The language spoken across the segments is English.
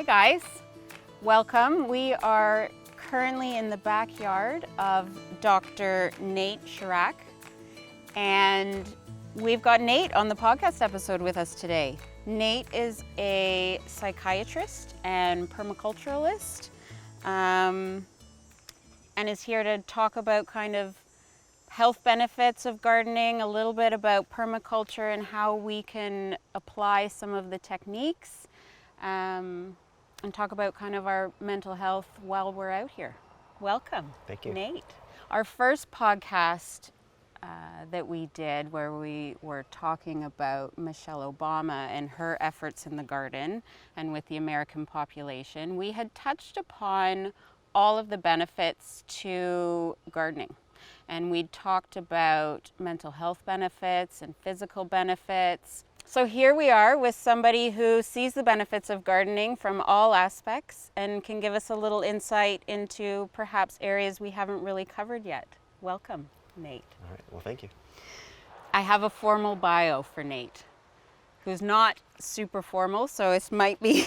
guys, welcome. We are currently in the backyard of Dr. Nate Charach, and we've got Nate on the podcast episode with us today. Nate is a psychiatrist and permaculturalist, and is here to talk about kind of health benefits of gardening, a little bit about permaculture and how we can apply some of the techniques, and talk about kind of our mental health while we're out here. Welcome. Thank you. Nate. Our first podcast that we did, where we were talking about Michelle Obama and her efforts in the garden and with the American population, we had touched upon all of the benefits to gardening. And we talked about mental health benefits and physical benefits. So here we are with somebody who sees the benefits of gardening from all aspects and can give us a little insight into perhaps areas we haven't really covered yet. Welcome, Nate. All right, well, thank you. I have a formal bio for Nate, who's not super formal, so it might be,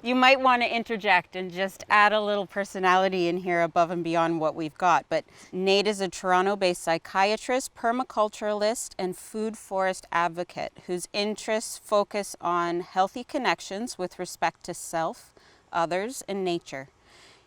you might want to interject and just add a little personality in here above and beyond what we've got. But Nate is a Toronto-based psychiatrist, permaculturalist, and food forest advocate whose interests focus on healthy connections with respect to self, others, and nature.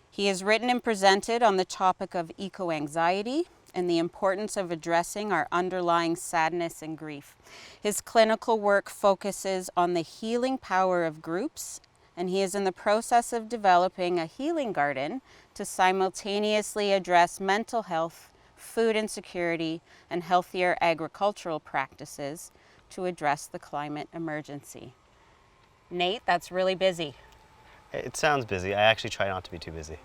He has written and presented on the topic of eco-anxiety and the importance of addressing our underlying sadness and grief. His clinical work focuses on the healing power of groups, and he is in the process of developing a healing garden to simultaneously address mental health, food insecurity, and healthier agricultural practices to address the climate emergency. Nate, that's really busy. It sounds busy. I actually try not to be too busy.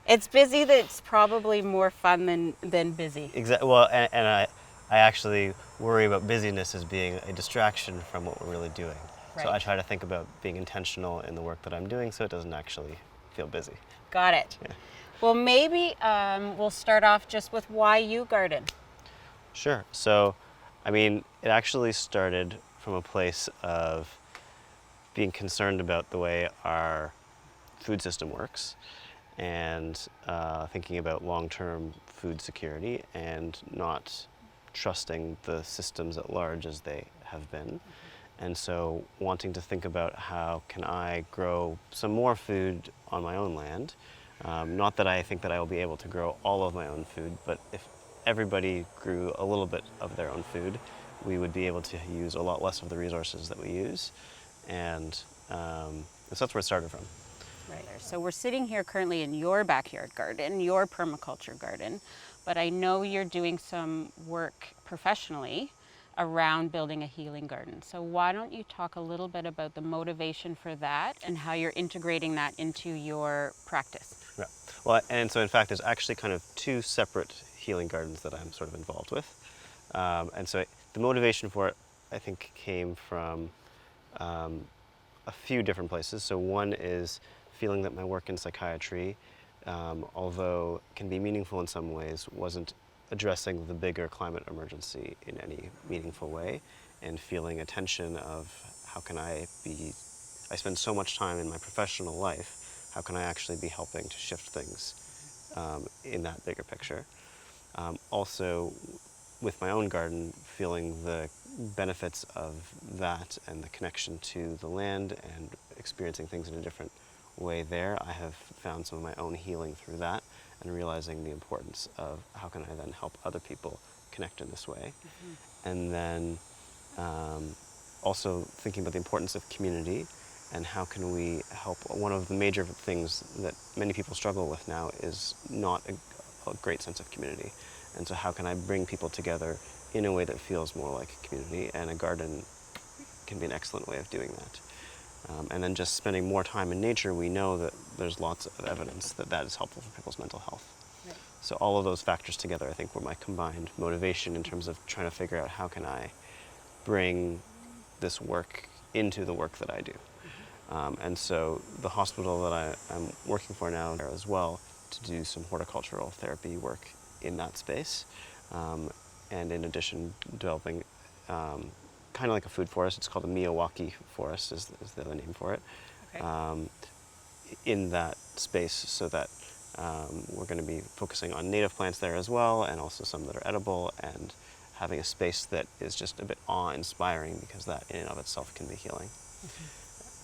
It's busy that's probably more fun than busy. Exactly. Well, and I actually worry about busyness as being a distraction from what we're really doing. Right. So I try to think about being intentional in the work that I'm doing so it doesn't actually feel busy. Got it. Yeah. Well, maybe we'll start off just with why you garden. Sure. So, I mean, it actually started from a place of being concerned about the way our food system works, and thinking about long-term food security and not trusting the systems at large as they have been. And so wanting to think about how can I grow some more food on my own land. Not that I think that I will be able to grow all of my own food, but if everybody grew a little bit of their own food, we would be able to use a lot less of the resources that we use. And so that's where it started from. Right. So we're sitting here currently in your backyard garden, your permaculture garden, but I know you're doing some work professionally around building a healing garden. So why don't you talk a little bit about the motivation for that and how you're integrating that into your practice? Yeah. Well, and so in fact, there's actually kind of two separate healing gardens that I'm sort of involved with. And so the motivation for it, I think, came from a few different places. So one is feeling that my work in psychiatry, although can be meaningful in some ways, wasn't addressing the bigger climate emergency in any meaningful way, and feeling a tension of how can I spend so much time in my professional life, how can I actually be helping to shift things in that bigger picture. Also, with my own garden, feeling the benefits of that and the connection to the land and experiencing things in a different way there. I have found some of my own healing through that and realizing the importance of how can I then help other people connect in this way. Mm-hmm. And then also thinking about the importance of community and how can we help. One of the major things that many people struggle with now is not a great sense of community. And so how can I bring people together in a way that feels more like a community, and a garden can be an excellent way of doing that. And then just spending more time in nature, we know that there's lots of evidence that that is helpful for people's mental health. Right. So all of those factors together, I think, were my combined motivation in terms of trying to figure out how can I bring this work into the work that I do. Mm-hmm. And so the hospital that I'm working for now as well to do some horticultural therapy work in that space. And in addition, developing kind of like a food forest. It's called a Miyawaki forest is the other name for it. Okay. in that space, so that we're going to be focusing on native plants there as well, and also some that are edible, and having a space that is just a bit awe-inspiring, because that in and of itself can be healing.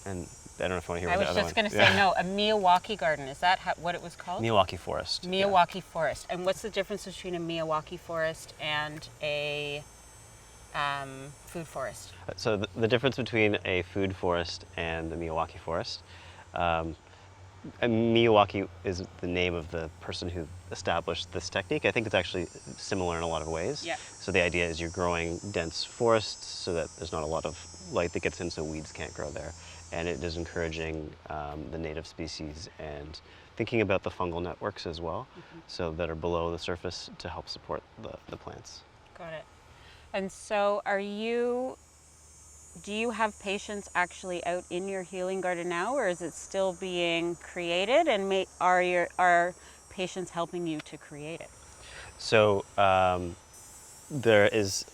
And I don't know if you want to hear I what was the other just one. going to say, no, a Miyawaki garden. Is that what it was called? Miyawaki forest. Yeah. Miyawaki forest. And what's the difference between a Miyawaki forest and a food forest? So the difference between a food forest and the Miyawaki forest, and Miyawaki is the name of the person who established this technique. I think it's actually similar in a lot of ways. Yeah. So the idea is you're growing dense forests so that there's not a lot of light that gets in, so weeds can't grow there. And it is encouraging the native species and thinking about the fungal networks as well, so that are below the surface to help support the plants. Got it. And so do you have patients actually out in your healing garden now, or is it still being created, and are patients helping you to create it? So there's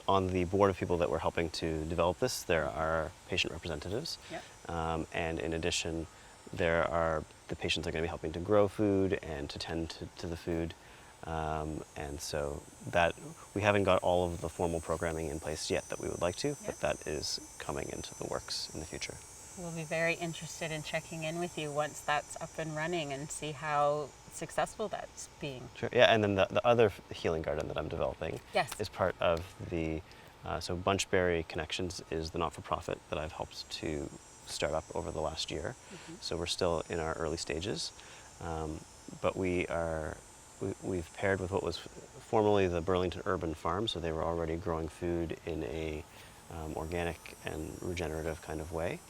on the board of people that we're helping to develop this, there are patient representatives. Yep. And in addition, there are the patients that are going to be helping to grow food and to tend to the food. And so that we haven't got all of the formal programming in place yet that we would like to, but that is coming into the works in the future. We'll be very interested in checking in with you once that's up and running and see how successful that's being. Sure. Yeah, and then the other healing garden that I'm developing is part of the, so Bunchberry Connections is the not-for-profit that I've helped to start up over the last year. So we're still in our early stages, but we've paired with what was formerly the Burlington Urban Farm, so they were already growing food in a organic and regenerative kind of way.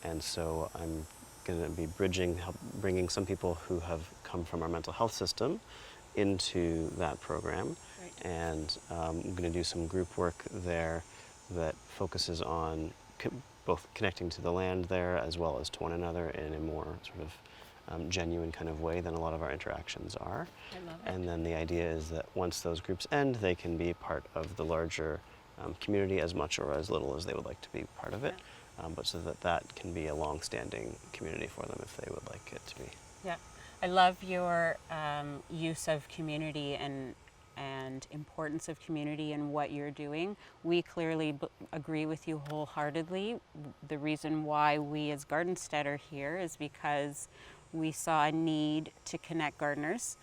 And so I'm going to be bringing some people who have come from our mental health system into that program. Right. And I'm going to do some group work there that focuses on both connecting to the land there as well as to one another in a more sort of genuine kind of way than a lot of our interactions are. I love it. And then the idea is that once those groups end, they can be part of the larger community as much or as little as they would like to be part of it, but so that can be a long-standing community for them if they would like it to be. Yeah, I love your use of community and importance of community and what you're doing. We clearly agree with you wholeheartedly. The reason why we as Gardenstead are here is because we saw a need to connect gardeners.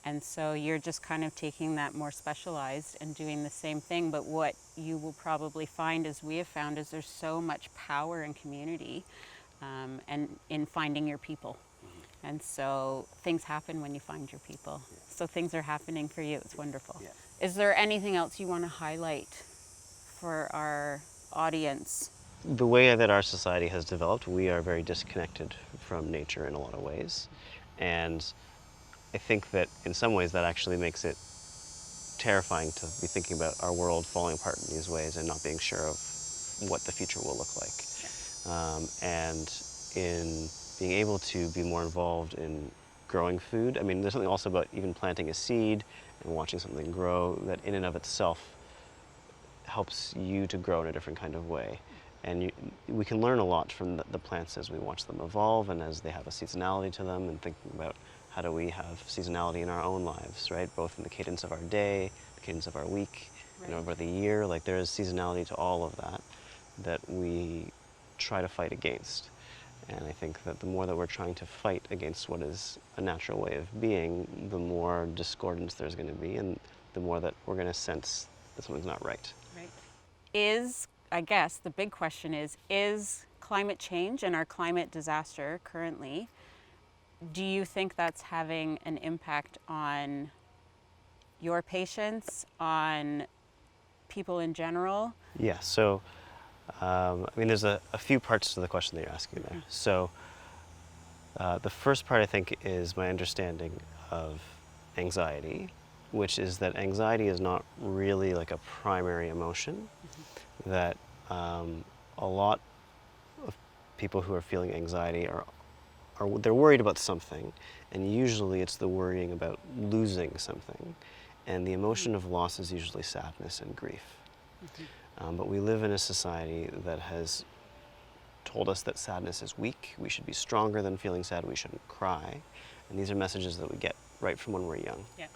And so you're just kind of taking that more specialized and doing the same thing. But what you will probably find, as we have found, is there's so much power in community and in finding your people. And so things happen when you find your people. Yeah. So things are happening for you. It's wonderful. Yeah. Is there anything else you want to highlight for our audience? The way that our society has developed, we are very disconnected from nature in a lot of ways. And I think that in some ways that actually makes it terrifying to be thinking about our world falling apart in these ways and not being sure of what the future will look like. And in being able to be more involved in growing food, I mean, there's something also about even planting a seed and watching something grow that in and of itself helps you to grow in a different kind of way. And we can learn a lot from the plants as we watch them evolve and as they have a seasonality to them, and thinking about how do we have seasonality in our own lives, right? Both in the cadence of our day, the cadence of our week, and over the year. Like, there is seasonality to all of that we try to fight against. And I think that the more that we're trying to fight against what is a natural way of being, the more discordance there's going to be, and the more that we're going to sense that something's not right. Right. I guess the big question is climate change and our climate disaster currently, do you think that's having an impact on your patients, on people in general? Yeah, so I mean, there's a few parts to the question that you're asking there. So the first part, I think, is my understanding of anxiety, which is that anxiety is not really like a primary emotion, that a lot of people who are feeling anxiety they're worried about something, and usually it's the worrying about losing something, and the emotion of loss is usually sadness and grief. But we live in a society that has told us that sadness is weak, we should be stronger than feeling sad, we shouldn't cry. And these are messages that we get right from when we're young. Yeah.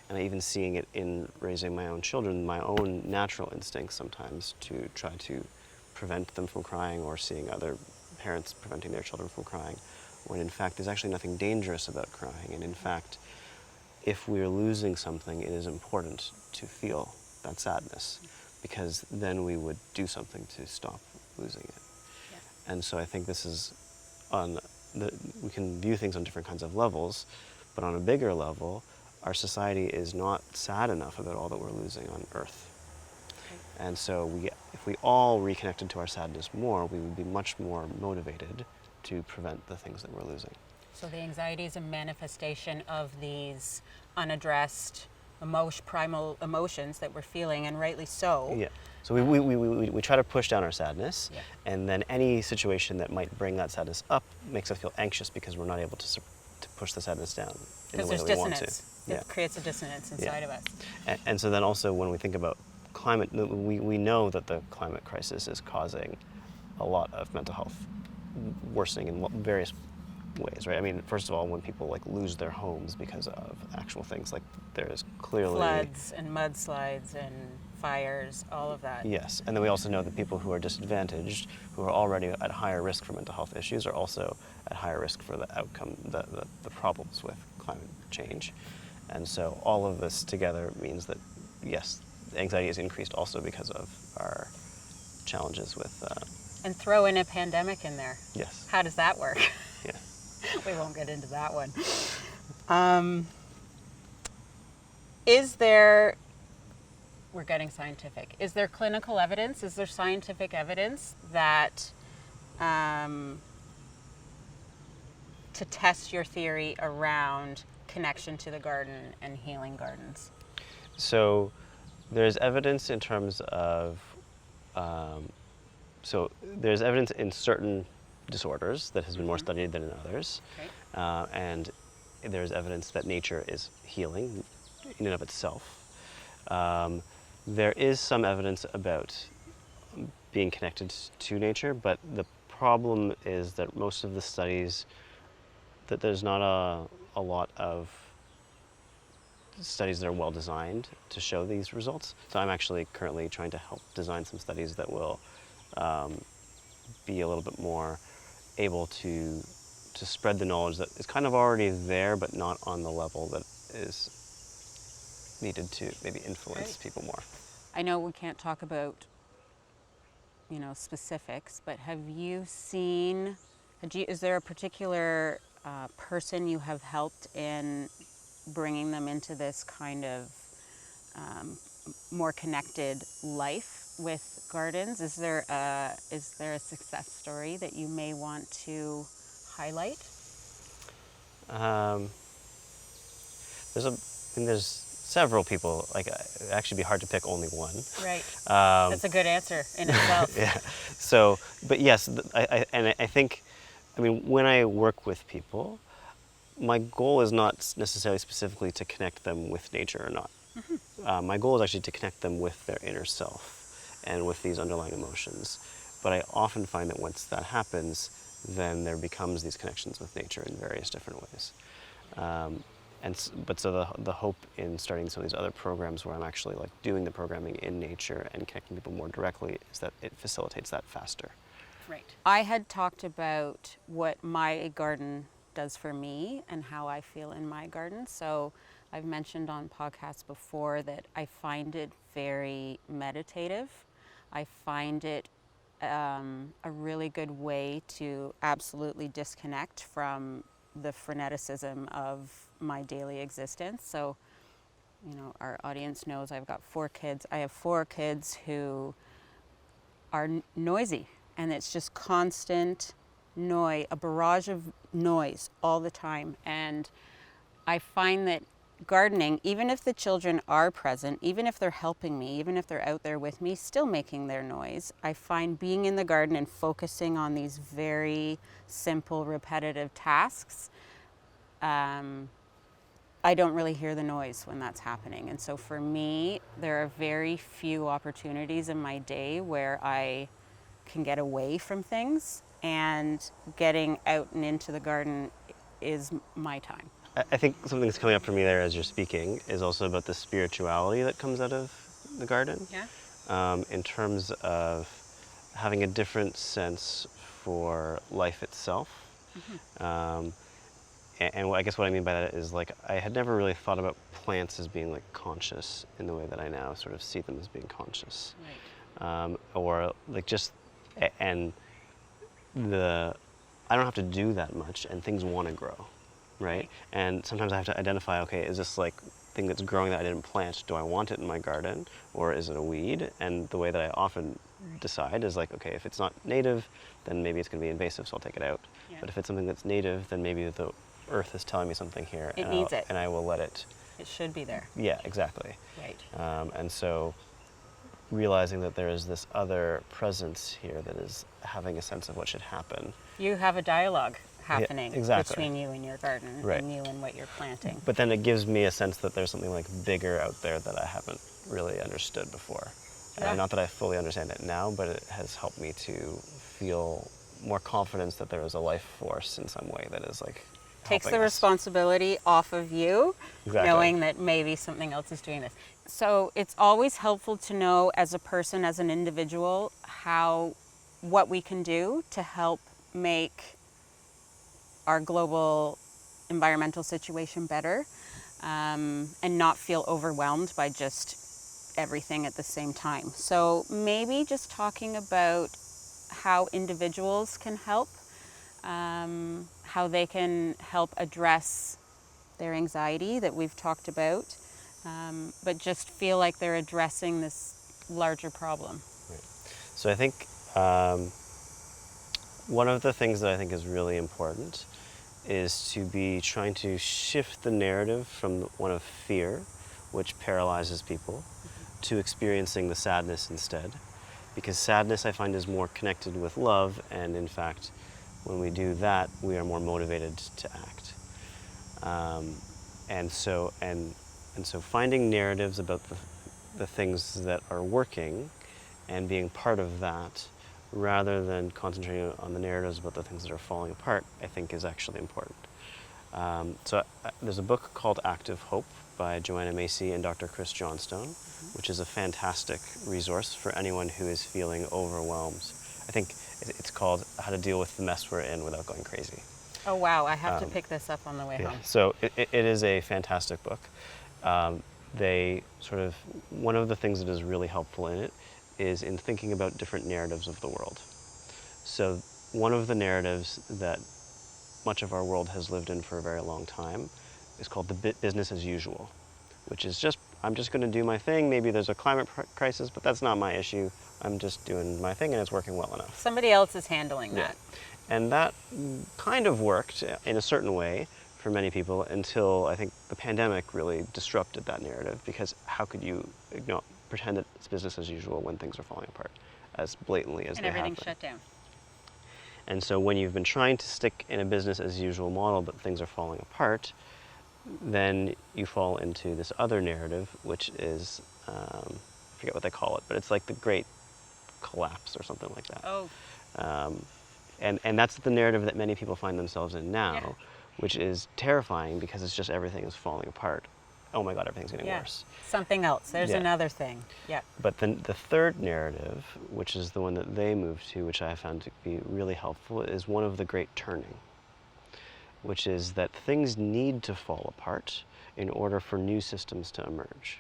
And I even seeing it in raising my own children, my own natural instincts sometimes to try to prevent them from crying, or seeing other parents preventing their children from crying, when in fact there's actually nothing dangerous about crying. And in fact, if we're losing something, it is important to feel that sadness, because then we would do something to stop losing it. Yeah. And so I think this is we can view things on different kinds of levels, but on a bigger level, our society is not sad enough about all that we're losing on Earth. Okay. And so if we all reconnected to our sadness more, we would be much more motivated to prevent the things that we're losing. So the anxiety is a manifestation of these unaddressed primal emotions that we're feeling, and rightly so. Yeah. So we try to push down our sadness, yeah. and then any situation that might bring that sadness up makes us feel anxious because we're not able to push the sadness down in the way that we want to. Because there's dissonance. It creates a dissonance inside of us. And so then also when we think about climate, we know that the climate crisis is causing a lot of mental health worsening in various ways, right? I mean, first of all, when people like lose their homes because of actual things, like there is clearly floods and mudslides and fires, all of that. Yes, and then we also know that people who are disadvantaged, who are already at higher risk for mental health issues, are also at higher risk for the outcome, the problems with climate change. And so all of this together means that, yes, anxiety is increased also because of our challenges with... and throw in a pandemic in there. Yes. How does that work? Yeah. We won't get into that one. Is there, we're getting scientific, is there clinical evidence, is there scientific evidence that, to test your theory around connection to the garden and healing gardens? So there's evidence in terms of, so there's evidence in certain disorders that has been more studied than in others. Okay. And there's evidence that nature is healing in and of itself. There is some evidence about being connected to nature, but the problem is that most of the studies, that there's not a lot of studies that are well designed to show these results. So I'm actually currently trying to help design some studies that will be a little bit more able to spread the knowledge that is kind of already there, but not on the level that is needed to maybe influence people more. I know we can't talk about, specifics, but have you seen, is there a particular person you have helped in bringing them into this kind of more connected life with gardens? Is there a success story that you may want to highlight? There's several people. Like, it'd actually be hard to pick only one. Right. That's a good answer in itself. Yeah. So, but yes, I think, when I work with people, my goal is not necessarily specifically to connect them with nature or not. Mm-hmm. My goal is actually to connect them with their inner self and with these underlying emotions. But I often find that once that happens, then there becomes these connections with nature in various different ways. So the hope in starting some of these other programs where I'm actually like doing the programming in nature and connecting people more directly is that it facilitates that faster. Right. I had talked about what my garden does for me and how I feel in my garden. So I've mentioned on podcasts before that I find it very meditative. I find it a really good way to absolutely disconnect from the freneticism of my daily existence. So, our audience knows I've got 4 kids. I have 4 kids who are noisy, and it's just constant noise, a barrage of noise all the time. And I find that gardening, even if the children are present, even if they're helping me, even if they're out there with me, still making their noise, I find being in the garden and focusing on these very simple, repetitive tasks, I don't really hear the noise when that's happening. And so for me, there are very few opportunities in my day where I can get away from things and getting out and into the garden is my time. I think something that's coming up for me there as you're speaking is also about the spirituality that comes out of the garden. Yeah. In terms of having a different sense for life itself. And I guess what I mean by that is, like, I had never really thought about plants as being like conscious in the way that I now sort of see them as being conscious. Right. Or like just, and I don't have to do that much and things want to grow, right? And sometimes I have to identify, okay, is this like thing that's growing that I didn't plant, do I want it in my garden, or is it a weed? And the way that I often decide is like, okay, if it's not native, then maybe it's going to be invasive, so I'll take it out. Yeah. But if it's something that's native, then maybe the earth is telling me something here, It needs it. and I will let it. It should be there. Yeah, exactly. Right. And so realizing that there is this other presence here that is having a sense of what should happen. You have a dialogue happening exactly. between you and your garden, Right. and you and what you're planting. But then it gives me a sense that there's something like bigger out there that I haven't really understood before. Yeah. And not that I fully understand it now, but it has helped me to feel more confidence that there is a life force in some way that is like Takes helping the us. responsibility off of you, Exactly. knowing that maybe something else is doing this. So it's always helpful to know as a person, as an individual, what we can do to help make our global environmental situation better, and not feel overwhelmed by just everything at the same time. So maybe just talking about how individuals can help, how they can help address their anxiety that we've talked about, but just feel like they're addressing this larger problem. Right. So I think one of the things that I think is really important is to be trying to shift the narrative from one of fear, which paralyzes people, to experiencing the sadness instead. Because sadness, I find, is more connected with love, and in fact, when we do that, we are more motivated to act. And so finding narratives about the things that are working and being part of that, rather than concentrating on the narratives about the things that are falling apart, I think is actually important. There's a book called Active Hope by Joanna Macy and Dr. Chris Johnstone, which is a fantastic resource for anyone who is feeling overwhelmed. I think it's called How to Deal with the Mess We're In Without Going Crazy. Oh wow, I have to pick this up on the way home. So it is a fantastic book. One of the things that is really helpful in it is in thinking about different narratives of the world. So one of the narratives that much of our world has lived in for a very long time is called the business as usual, which is just, I'm just going to do my thing. Maybe there's a climate crisis, but that's not my issue. I'm just doing my thing and it's working well enough. Somebody else is handling that. And that kind of worked in a certain way for many people until I think the pandemic really disrupted that narrative, because how could you pretend that it's business as usual when things are falling apart as blatantly as they have been. And everything's shut down. And so when you've been trying to stick in a business as usual model but things are falling apart, then you fall into this other narrative, which is, I forget what they call it, but it's like the great collapse or something like that. Oh. And that's the narrative that many people find themselves in now, Yeah. which is terrifying because it's just everything is falling apart. Oh my God, everything's getting worse. Something else. There's Yeah. another thing. Yeah. But then the third narrative, which is the one that they moved to, which I found to be really helpful, is one of the great turning, which is that things need to fall apart in order for new systems to emerge.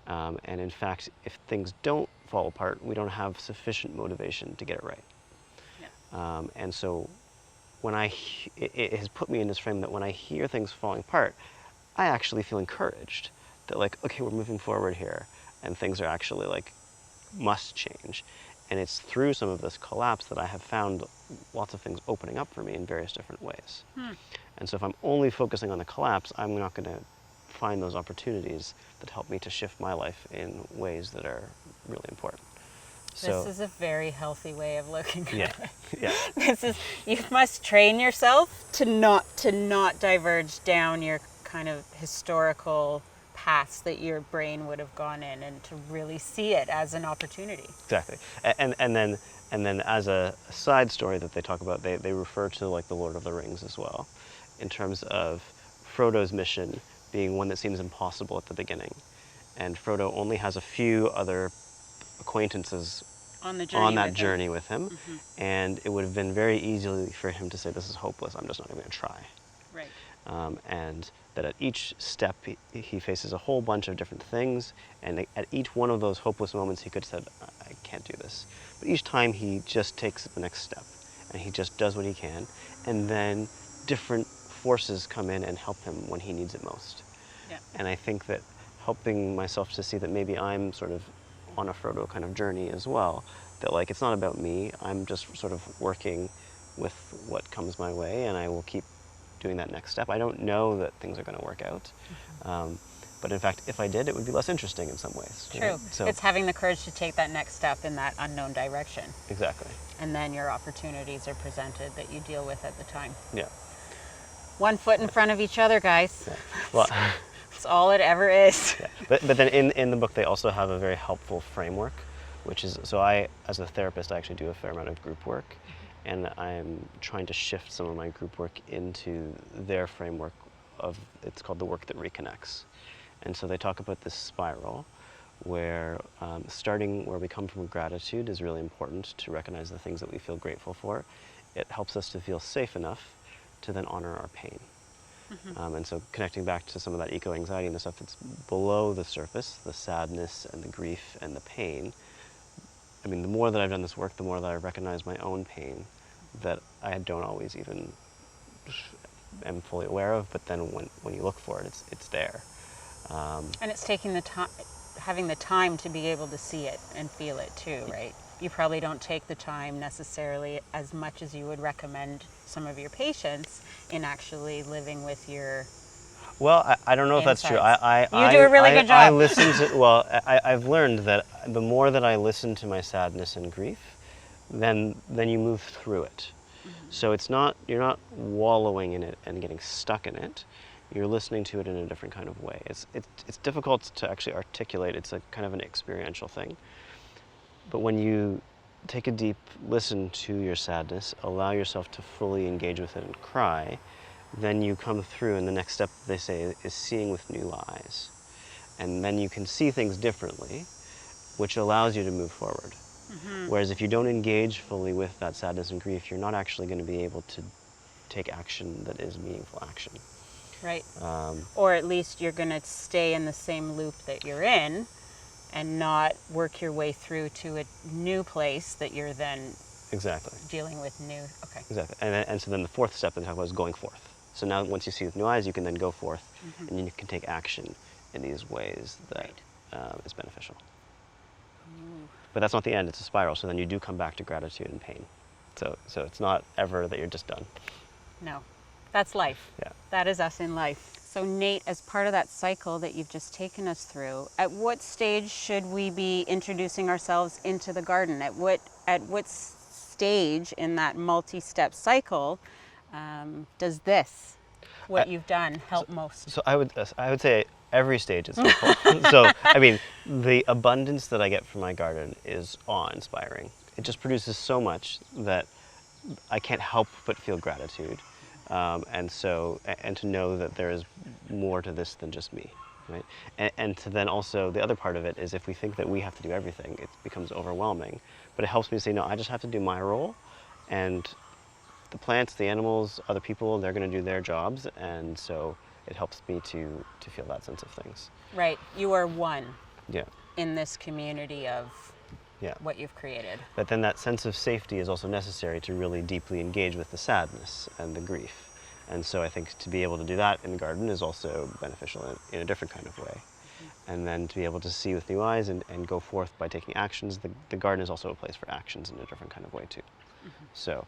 And in fact, if things don't fall apart, we don't have sufficient motivation to get it right. Yeah. And so it has put me in this frame that when I hear things falling apart, I actually feel encouraged that, like, okay, we're moving forward here and things are actually like must change. And it's through some of this collapse that I have found lots of things opening up for me in various different ways. And so if I'm only focusing on the collapse, I'm not going to find those opportunities that help me to shift my life in ways that are really important. This is a very healthy way of looking at it. Yeah. This is, you must train yourself to not diverge down your kind of historical paths that your brain would have gone in, and to really see it as an opportunity. Exactly. And then as a side story that they talk about, they refer to like the Lord of the Rings as well, in terms of Frodo's mission being one that seems impossible at the beginning. And Frodo only has a few other acquaintances On the journey on that with him. journey with him, and it would have been very easy for him to say, this is hopeless, I'm just not even going to try. Right. And that at each step he faces a whole bunch of different things, and at each one of those hopeless moments he could have said, I can't do this. But each time he just takes the next step, and he just does what he can, and then different forces come in and help him when he needs it most. Yeah. And I think that helping myself to see that maybe I'm sort of on a Frodo kind of journey as well, that like it's not about me, I'm just sort of working with what comes my way, and I will keep doing that next step. I don't know that things are going to work out, but in fact, if I did, it would be less interesting in some ways. True. Right? So, It's having the courage to take that next step in that unknown direction. exactly. And then your opportunities are presented that you deal with at the time. Yeah. One foot in front of each other, guys. Yeah. Well, That's all it ever is. yeah. But then in the book they also have a very helpful framework, which is, so I, as a therapist, I actually do a fair amount of group work, and I'm trying to shift some of my group work into their framework of, it's called the work that reconnects. And so they talk about this spiral where starting where we come from gratitude is really important, to recognize the things that we feel grateful for. It helps us to feel safe enough to then honor our pain. And so connecting back to some of that eco-anxiety and the stuff that's below the surface, the sadness and the grief and the pain, I mean, the more that I've done this work, the more that I recognize my own pain that I don't always even am fully aware of, but then when you look for it, it's there. And it's taking the time, having the time to be able to see it and feel it too, right? You probably don't take the time necessarily as much as you would recommend some of your patients in actually living with your... Well, I don't know if that's true. Insights. You do a really good job. I listen to, well, I've learned that the more that I listen to my sadness and grief, then you move through it. So it's not, you're not wallowing in it and getting stuck in it. You're listening to it in a different kind of way. It's difficult to actually articulate. It's a kind of an experiential thing. But when you take a deep listen to your sadness, allow yourself to fully engage with it and cry, then you come through, and the next step, they say, is seeing with new eyes. And then you can see things differently, which allows you to move forward. Whereas if you don't engage fully with that sadness and grief, you're not actually going to be able to take action that is meaningful action. Right. Or at least you're going to stay in the same loop that you're in and not work your way through to a new place that you're then Exactly. dealing with new. Okay. Exactly. And so then the fourth step they talk about is going forth. So now once you see with new eyes, you can then go forth and you can take action in these ways that is beneficial. But that's not the end, it's a spiral. So then you do come back to gratitude and pain. So it's not ever that you're just done. No, that's life. Yeah. That is us in life. So Nate, as part of that cycle that you've just taken us through, at what stage should we be introducing ourselves into the garden? At what stage in that multi-step cycle does this, what you've done, help most? So I would say every stage is helpful. So I mean, the abundance that I get from my garden is awe-inspiring. It just produces so much that I can't help but feel gratitude. And to know that there is more to this than just me, right? And to then also, the other part of it is if we think that we have to do everything, it becomes overwhelming. But it helps me say, no, I just have to do my role, and the plants, the animals, other people, they're going to do their jobs, and so it helps me to feel that sense of things. Right, you are one Yeah. in this community of Yeah. what you've created. But then that sense of safety is also necessary to really deeply engage with the sadness and the grief. And so I think to be able to do that in the garden is also beneficial in a different kind of way. And then to be able to see with new eyes and go forth by taking actions, the garden is also a place for actions in a different kind of way too. So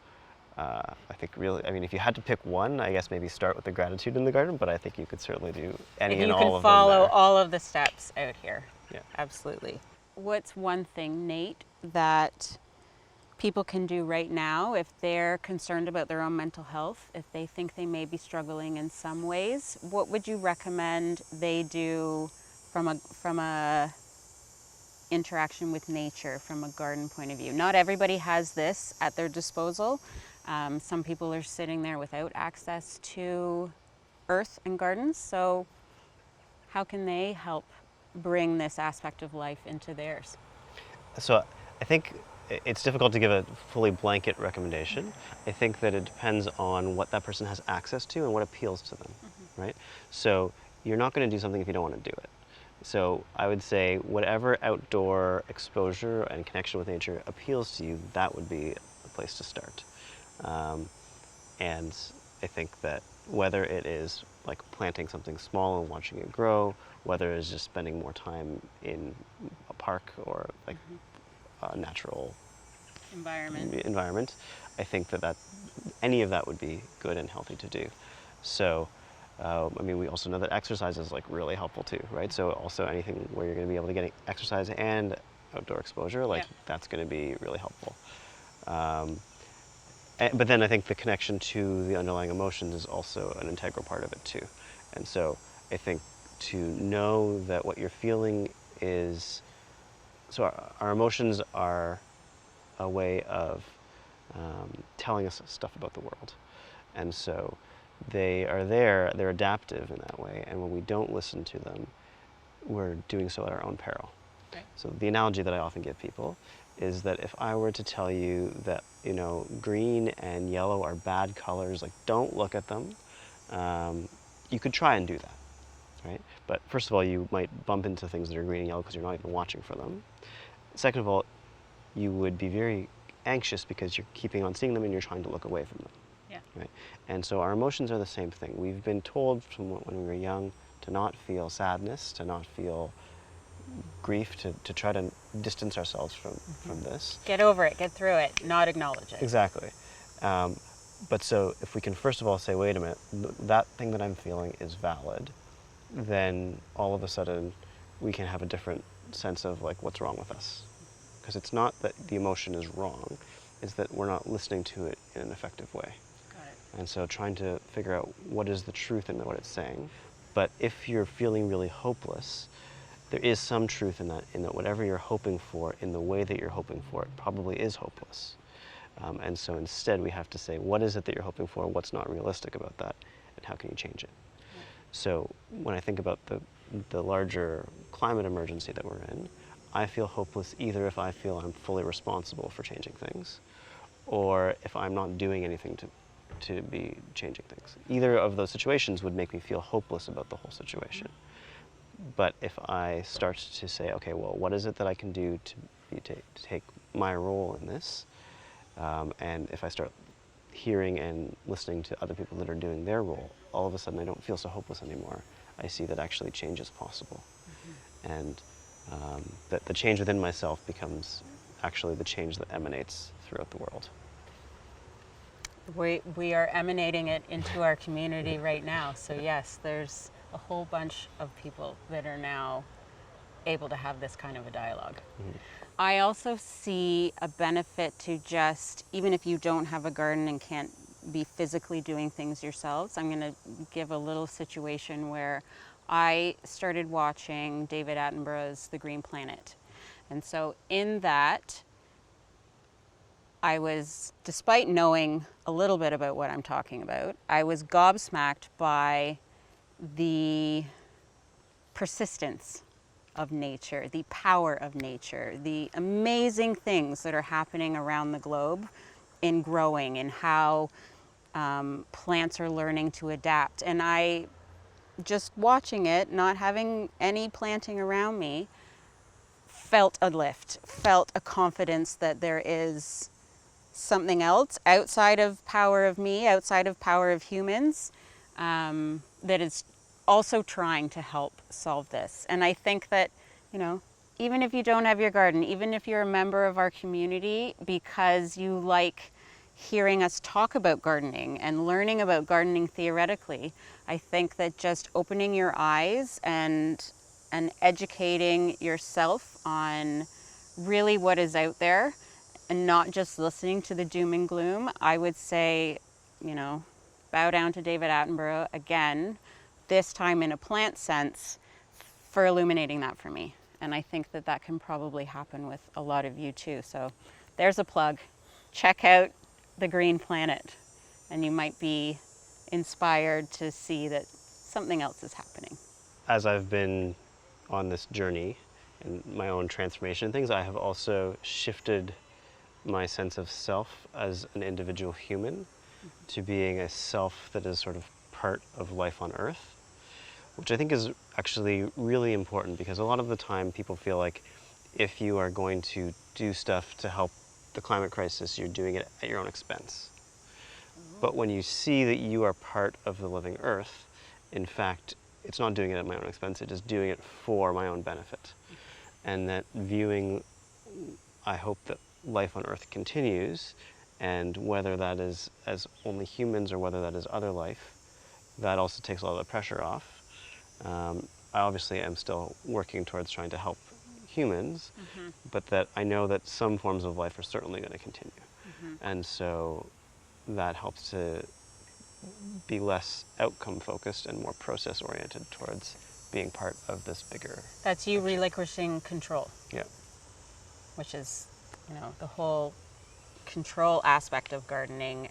I think really, I mean, if you had to pick one, I guess maybe start with the gratitude in the garden, but I think you could certainly do any and all of them. You can follow all of the steps out here. Yeah. Absolutely. What's one thing, Nate, that people can do right now if they're concerned about their own mental health, if they think they may be struggling in some ways? What would you recommend they do from a interaction with nature, from a garden point of view. Not everybody has this at their disposal. Some people are sitting there without access to earth and gardens, so how can they help bring this aspect of life into theirs? So I think it's difficult to give a fully blanket recommendation. I think that it depends on what that person has access to and what appeals to them, right? So you're not going to do something if you don't want to do it. So I would say whatever outdoor exposure and connection with nature appeals to you, that would be a place to start. And I think that whether it is like planting something small and watching it grow, whether it's just spending more time in a park or like a natural environment, I think that any of that would be good and healthy to do. So, I mean, we also know that exercise is like really helpful too, right? So also anything where you're going to be able to get exercise and outdoor exposure, like that's going to be really helpful. But then I think the connection to the underlying emotions is also an integral part of it too. And so I think to know that what you're feeling is, so our emotions are a way of telling us stuff about the world. And so they are there, they're adaptive in that way, and when we don't listen to them, we're doing so at our own peril. Right. So the analogy that I often give people is that if I were to tell you that, you know, green and yellow are bad colors, like don't look at them, you could try and do that, right? But first of all, you might bump into things that are green and yellow because you're not even watching for them. Second of all, you would be very anxious because you're keeping on seeing them and you're trying to look away from them. Yeah. Right? And so our emotions are the same thing. We've been told from when we were young to not feel sadness, to not feel grief, to try to distance ourselves from this. Get over it, get through it, not acknowledge it. Exactly. But so if we can first of all say, wait a minute, that thing that I'm feeling is valid, then all of a sudden we can have a different sense of like what's wrong with us. Because it's not that the emotion is wrong, it's that we're not listening to it in an effective way. Got it. And so trying to figure out what is the truth in what it's saying. But if you're feeling really hopeless, there is some truth in that whatever you're hoping for, in the way that you're hoping for it, probably is hopeless. And so instead we have to say, what is it that you're hoping for? What's not realistic about that? And how can you change it? Yeah. So when I think about the larger climate emergency that we're in, I feel hopeless either if I feel I'm fully responsible for changing things, or if I'm not doing anything to be changing things. Either of those situations would make me feel hopeless about the whole situation. But if I start to say, okay, well, what is it that I can do to take my role in this? And if I start hearing and listening to other people that are doing their role, all of a sudden I don't feel so hopeless anymore. I see that actually change is possible. And that the change within myself becomes actually the change that emanates throughout the world. We are emanating it into our community right now. So yes, there's a whole bunch of people that are now able to have this kind of a dialogue. I also see a benefit to just, even if you don't have a garden and can't be physically doing things yourselves, I'm going to give a little situation where I started watching David Attenborough's The Green Planet. And so in that, I was, despite knowing a little bit about what I'm talking about, I was gobsmacked by the persistence of nature, the power of nature, the amazing things that are happening around the globe in growing and how plants are learning to adapt. And I, just watching it, not having any planting around me, felt a lift, felt a confidence that there is something else outside of power of me, outside of power of humans, that is also trying to help solve this. And I think that, you know, even if you don't have your garden, even if you're a member of our community because you like hearing us talk about gardening and learning about gardening theoretically, I think that just opening your eyes and educating yourself on really what is out there and not just listening to the doom and gloom, I would say, you know, bow down to David Attenborough again, this time in a plant sense, for illuminating that for me. And I think that that can probably happen with a lot of you too. So there's a plug. Check out The Green Planet, and you might be inspired to see that something else is happening. As I've been on this journey and my own transformation and things, I have also shifted my sense of self as an individual human to being a self that is sort of part of life on Earth, which I think is actually really important, because a lot of the time people feel like if you are going to do stuff to help the climate crisis, you're doing it at your own expense. But when you see that you are part of the living Earth, in fact, it's not doing it at my own expense, it is doing it for my own benefit. And that viewing, I hope that life on Earth continues, and whether that is as only humans or whether that is other life, that also takes a lot of the pressure off. I obviously am still working towards trying to help humans, but that I know that some forms of life are certainly going to continue. And so that helps to be less outcome focused and more process oriented towards being part of this bigger. That's you relinquishing control. Yeah. Which is, the whole control aspect of gardening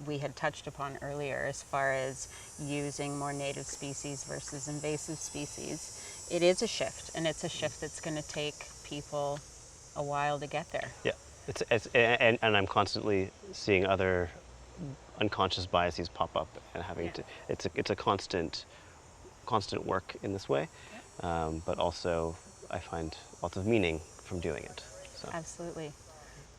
we had touched upon earlier, as far as using more native species versus invasive species. It is a shift, and it's a shift that's going to take people a while to get there. Yeah, and I'm constantly seeing other unconscious biases pop up, and having to. It's a constant work in this way, but also I find lots of meaning from doing it. So. Absolutely.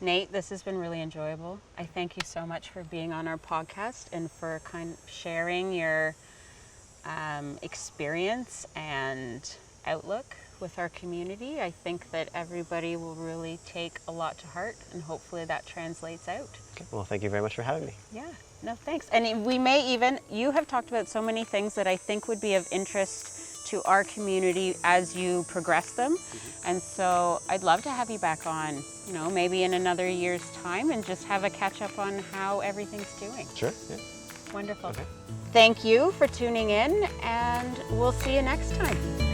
Nate, this has been really enjoyable. I thank you so much for being on our podcast and for sharing your experience and outlook with our community. I think that everybody will really take a lot to heart, and hopefully that translates out. Okay. Well, thank you very much for having me. Yeah, no, thanks. And we may even, you have talked about so many things that I think would be of interest to our community as you progress them. And so I'd love to have you back on, maybe in another year's time, and just have a catch up on how everything's doing. Sure, yeah. Wonderful. Okay. Thank you for tuning in, and we'll see you next time.